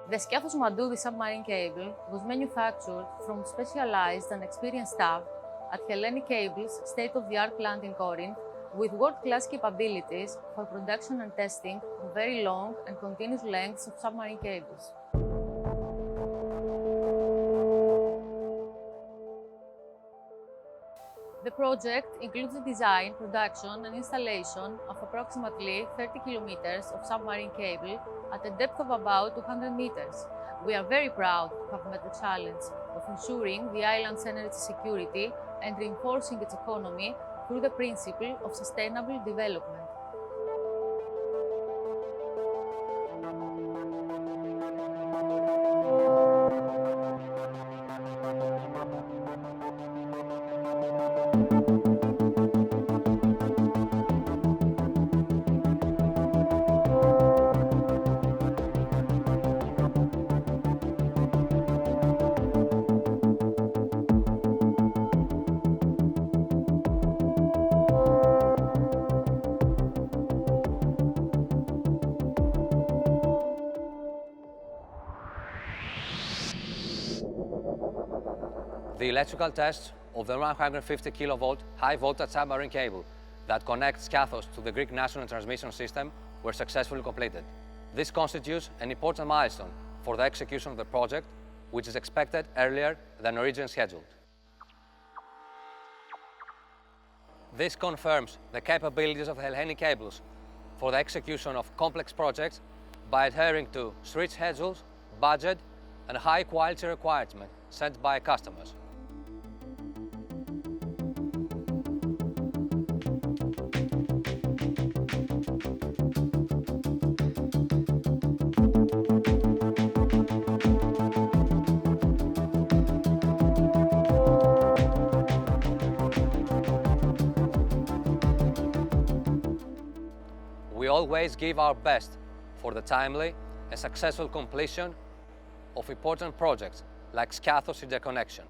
The Skiathos Mantoudi submarine cable was manufactured from specialized and experienced staff at Hellenic Cable's state-of-the-art plant in Corinth, with world-class capabilities for production and testing of very long and continuous lengths of submarine cables. The project includes the design, production and installation of approximately 30 kilometers of submarine cable at a depth of about 200 meters. We are very proud to have met the challenge of ensuring the island's energy security and reinforcing its economy through the principle of sustainable development. The electrical tests of the 150 kV high-voltage submarine cable that connects Skiathos to the Greek national transmission system were successfully completed. This constitutes an important milestone for the execution of the project, which is expected earlier than originally scheduled. This confirms the capabilities of Hellenic cables for the execution of complex projects by adhering to strict schedules, budget, and high-quality requirements set by customers. We always give our best for the timely and successful completion of important projects like Skiathos Interconnection.